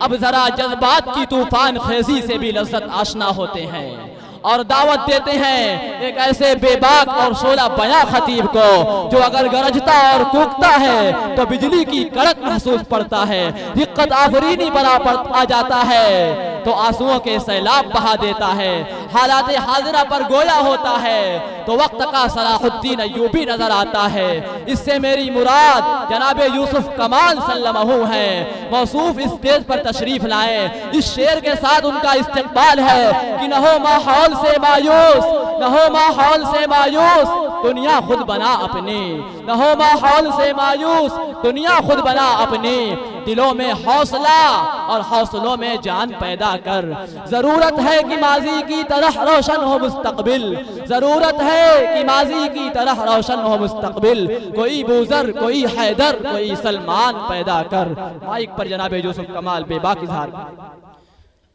اب ذرا جذبات کی طوفان خیزی سے بھی لذت آشنا ہوتے ہیں اور دعوت دیتے ہیں ایک ایسے بے باک اور شعلہ بیاں خطیب کو جو اگر گرجتا اور کوکتا ہے تو بجلی کی کڑک محسوس پڑتا ہے، دقت آفرینی بنا آ جاتا ہے تو آنسوؤں کے سیلاب بہا دیتا ہے، حالات حاضرہ پر گویا ہوتا ہے تو وقت کا صلاح الدین ایوبی نظر آتا ہے۔ اس سے میری مراد جناب یوسف کمال سلمہ ہے، موصوف اس اسٹیج پر تشریف لائے۔ اس شعر کے ساتھ ان کا استقبال ہے کہ نہ ہو ماحول سے مایوس، نہ ہو ماحول سے مایوس، دنیا خود بنا اپنی، نہ ہو ماحول سے مایوس، دنیا خود بنا اپنی، دلوں میں حوصلہ اور حوصلوں میں جان پیدا کر، ضرورت ہے کہ ماضی کی طرح روشن ہو مستقبل، ضرورت ہے کہ ماضی کی طرح روشن ہو مستقبل، کوئی بوذر، کوئی حیدر، کوئی سلمان پیدا کر۔ مائک پر جناب یوسف کمال بے باک اظہار۔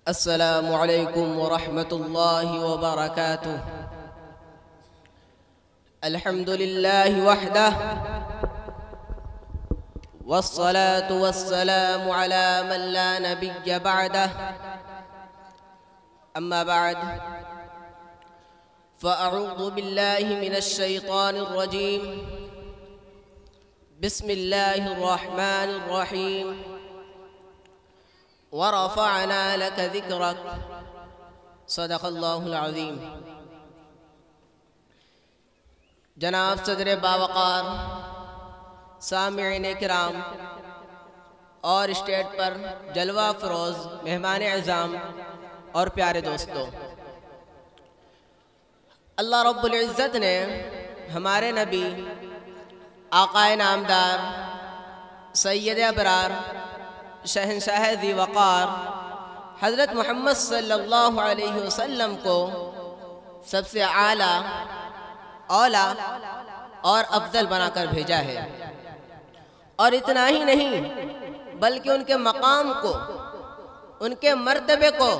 السلام علیکم ورحمۃ اللہ وبرکاتہ۔ الحمدللہ وحدہ والصلاة والسلام على من لا نبي بعده، أما بعد فأعوذ بالله من الشيطان الرجيم، بسم الله الرحمن الرحيم، ورفعنا لك ذكرك، صدق الله العظيم۔ جناب صدر باوقار، سامعین کرام اور اسٹیج پر جلوہ فروز مہمان اعظام اور پیارے دوستوں، اللہ رب العزت نے ہمارے نبی آقا نامدار سید ابرار شہنشاہ ذی وقار حضرت محمد صلی اللہ علیہ وسلم کو سب سے اعلیٰ، اولیٰ اور افضل بنا کر بھیجا ہے، اور اتنا ہی نہیں بلکہ ان کے مقام کو، ان کے مرتبے کو،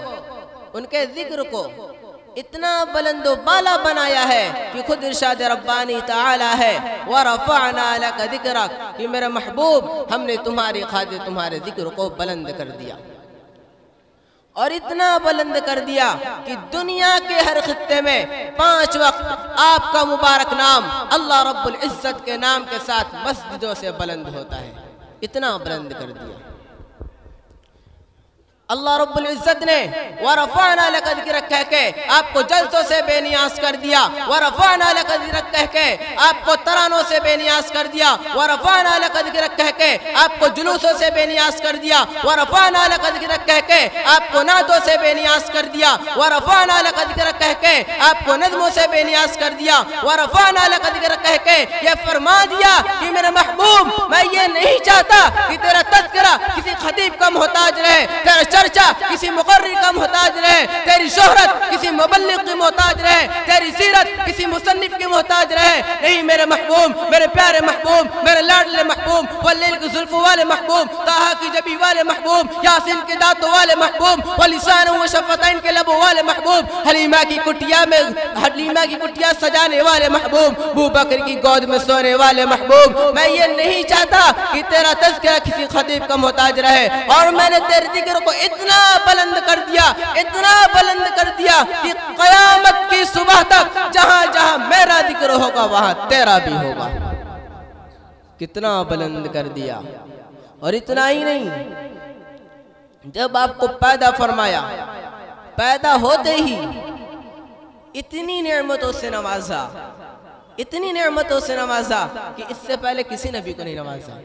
ان کے ذکر کو اتنا بلند و بالا بنایا ہے کہ خود ارشاد ربانی تعالی ہے وَرَفَعْنَا لَكَ ذِكْرَكَ، کہ میرے محبوب ہم نے تمہاری خاطر تمہارے ذکر کو بلند کر دیا، اور اتنا بلند کر دیا کہ دنیا کے ہر خطے میں 5 وقت آپ کا مبارک نام اللہ رب العزت کے نام کے ساتھ مسجدوں سے بلند ہوتا ہے، اتنا بلند کر دیا۔ اللہ رب العزت نے وَرَفَعْنَا لَكَ ذِكْرَكَ کہہ کے آپ کو جلسوں سے بے نیاز کر دیا، وَرَفَعْنَا لَكَ ذِكْرَكَ کہہ کے آپ کو ترانوں سے بے نیاز کر دیا، وَرَفَعْنَا لَكَ ذِكْرَكَ کہہ کے آپ کو جلوسوں سے بے نیاز کر دیا، وَرَفَعْنَا لَكَ ذِكْرَكَ کہہ کے آپ کو نعتوں سے بے نیاز کر دیا، وَرَفَعْنَا لَكَ ذِكْرَكَ کہہ کے آپ کو نظموں سے بے نیاز کر دیا، وَرَفَعْنَا لَكَ ذِكْرَكَ کہہ کے یہ فرما دیا کہ میرے محبوب میں یہ نہیں چاہتا کہ تیرا تذکرہ کسی خطیب کا محتاج رہے، تیرا چرچا کسی مقرری کا محتاج رہے، تیری شہرت کسی مبلغ کی محتاج رہے، تیری سیرت کسی مصنف کی محتاج رہے، نہیں میرے محبوب، میرے پیارے محبوب، میرے لاڈلے محبوب، واللیل کی زلفوں والے محبوب، طٰہٰ کی جبی والے محبوب، یاسین کے دانتوں والے محبوب، ولسان و شفتین کے لبوں والے محبوب، حلیمہ کی کٹیا سجانے والے محبوب، ابو بکر کی گود میں سونے والے محبوب، میں یہ نہیں چاہتا کہ تیرا تذکرہ کسی خطیب کا محتاج رہے، اور میں نے تیرے ذکر کو اتنا بلند کر دیا، اتنا بلند کر دیا کہ قیامت کی صبح تک جہاں جہاں میرا ذکر ہوگا وہاں تیرا بھی ہوگا، کتنا بلند کر دیا۔ اور اتنا ہی نہیں، جب آپ کو پیدا فرمایا، پیدا ہوتے ہی اتنی نعمتوں سے نوازا، اتنی نعمتوں سے نوازا کہ اس سے پہلے کسی نبی کو نہیں نوازا،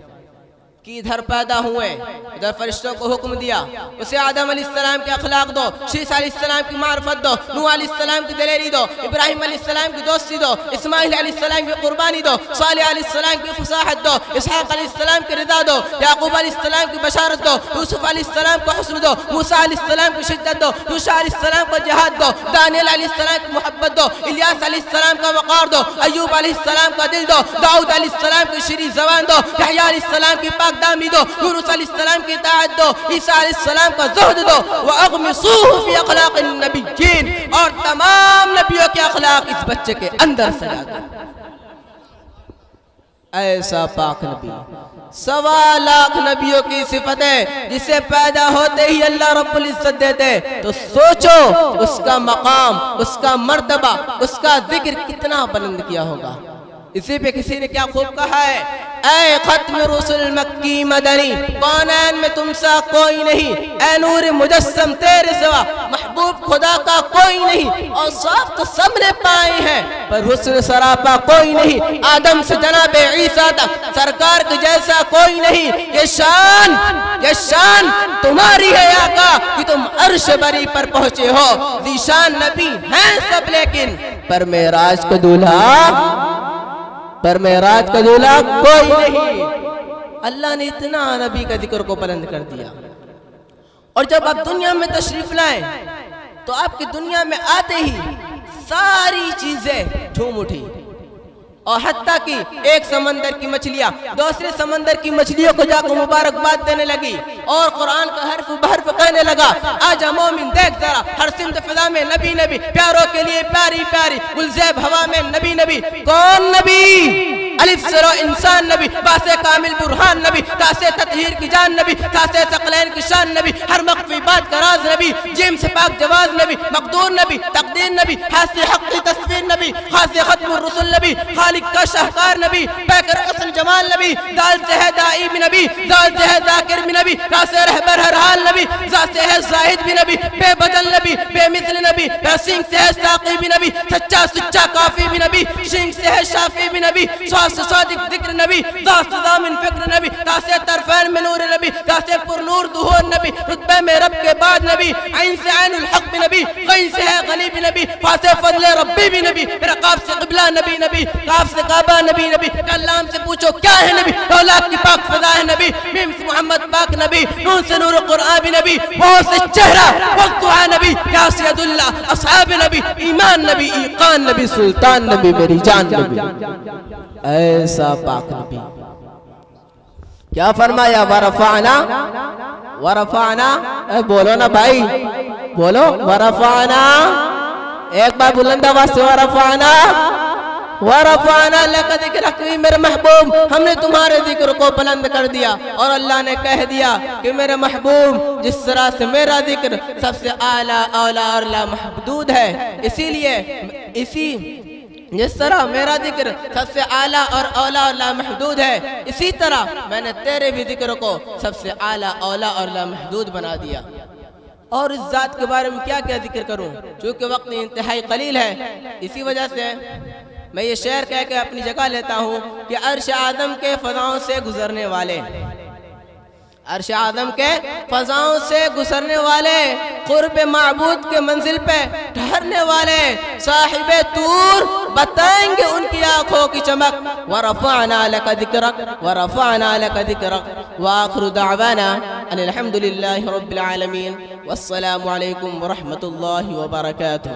کہ ادھر پیدا ہوئے، ادھر فرشتوں کو حکم دیا اسے آدم علیہ السلام کے اخلاق دو، شیس علیہ السلام کی معرفت دو، نوح علیہ السلام کی دلیری دو، ابراہیم علیہ السلام کی دوستی دو، اسماعیل علیہ السلام کی قربانی دو، صالح علیہ السلام کی فصاحت دو، اسحاق علیہ السلام کی رضا دو، یعقوب علیہ السلام کی بشارت دو، یوسف علیہ السلام کو حسن دو، موسیٰ علیہ السلام کی شدت دو، یوشع علیہ السلام کو جہاد دو، دانیل علیہ السلام کی محبت دو، الیاس علیہ السلام کا وقار دو، ایوب علیہ السلام کا دل دو، داؤد علیہ السلام کی شیریں زبان دو، یحییٰ علیہ السلام کی پاک دامی دو، یونس علیہ السلام کی اطاعت دو، عیسیٰ علیہ السلام کا زہد دو، وَأَغْمِصُوهُ فِي أَخْلَاقِ النَّبِيِّينَ، اور تمام نبیوں کے اخلاق اس بچے کے اندر سجا دو۔ ایسا پاک نبی سوا لاکھ نبیوں کی صفت ہے جسے پیدا ہوتے ہی اللہ رب العزت دیتے، تو سوچو اس کا مقام، اس کا مرتبہ، اس کا ذکر کتنا بلند کیا ہوگا۔ اسی پہ کسی نے کیا خوب کہا ہے، اے ختم رسل مکی مدنی، کونین میں تم سا کوئی نہیں، اے نور مجسم تیرے سوا محبوب خدا کا کوئی نہیں، اور صاف تو سب نے پائے ہیں پر حسن سراپا کوئی نہیں، آدم سے جناب عیسیٰ تک سرکار کے جیسا کوئی نہیں، یہ شان تمہاری ہے آقا کہ تم عرش بری پر پہنچے ہو، ذیشان نبی ہیں سب لیکن پر معراج کا دولہا کوئی نہیں۔ اللہ نے اتنا نبی کا ذکر کو بلند کر دیا، اور جب آپ دنیا میں تشریف لائیں تو آپ کی دنیا میں آتے ہی ساری چیزیں جھوم اٹھی، اور حتیٰ کہ ایک سمندر کی مچھلیاں دوسرے سمندر کی مچھلیوں کو جا کر مبارکباد دینے لگی، اور قرآن کا حرف بحرف کہنے لگا، آجا مومن دیکھ ذرا ہر سمت فضا میں نبی نبی، پیاروں کے لیے پیاری پیاری، گلزیب ہوا میں نبی نبی۔ کون نبی؟ الف سرو انسان نبی، باسے کامل برہان نبی، تاسے تطہیر کی جان نبی، تاسے ثقلین کی شان نبی، ہر مخفی بات کا راز نبی، جیم سے پاک جواز نبی، مقدور نبی، تقدیر نبی، حاسی حق کی تصویر نبی، خاص ختم الرسل نبی، خالق کا شاہکار نبی، پیکر اصل جمال نبی، دال سے ہے دائی بھی نبی، دال سے ہے ذاکر بھی نبی، را سے رہبر ہر حال نبی، ذات سے ہے زاہد بھی نبی، بے بدل نبی، بے مثل نبی، سینگ سے ہے ساقی بھی نبی، سچا کافی بھی نبی، شینگ سے ہے شافی بھی نبی، صادق ذکر نبی، ذات ضامن فکر نبی، تاسے طرفین میں نور نبی، تاسے پر نور ظہور نبی، رتبے میں رب کے بعد نبی، عین سے عین الحق بھی نبی، غین سے ہے غنی بھی نبی، فاسے فضل ربی بھی نبی، میرا قاف سے قبلہ نبی نبی، قاف سے کعبہ نبی نبی، کلام سے پوچھو کیا ہے نبی، اولاد کی پاک فضا ہے نبی، میم سے محمد پاک نبی، نون سے نور قرآن بھی نبی، وہ سے چہرہ وقت دعا نبی، یا سید اللہ اصحاب نبی، ایمان نبی، ایقان نبی، سلطان نبی، میری جان نبی، ایسا پاک نبی۔ کیا فرمایا؟ ورفعنا، بولو نا بھائی، بولو ورفعنا، ایک بار بلند آواز سے ورفعنا لک ذکرک، میرے محبوب ہم نے تمہارے ذکر کو بلند کر دیا، اور اللہ نے کہہ دیا کہ میرے محبوب جس طرح سے میرا ذکر سب سے اعلیٰ اولا اور لا محدود ہے، اسی لیے جس طرح میرا ذکر سب سے اعلیٰ اور اولا اور لامحدود ہے، اسی طرح میں نے تیرے بھی ذکر کو سب سے اعلیٰ اولا اور لامحدود بنا دیا۔ اور اس ذات کے بارے میں کیا ذکر کروں، چونکہ وقت انتہائی قلیل ہے، اسی وجہ سے میں یہ شعر کہہ کے اپنی جگہ لیتا ہوں کہ عرش اعظم کے فضاؤں سے گزرنے والے، عرش اعظم کے فضاؤں سے گزرنے والے، قرب معبود کے منزل پہ ٹھہرنے والے، صاحب طور بتائیں گے ان کی آنکھوں کی چمک، ورفعنا لک ذکرک ورفعنا لک ذکرک، وآخر دعوانا ان الحمدللہ رب العالمین، والسلام علیکم ورحمۃ اللہ وبرکاتہ۔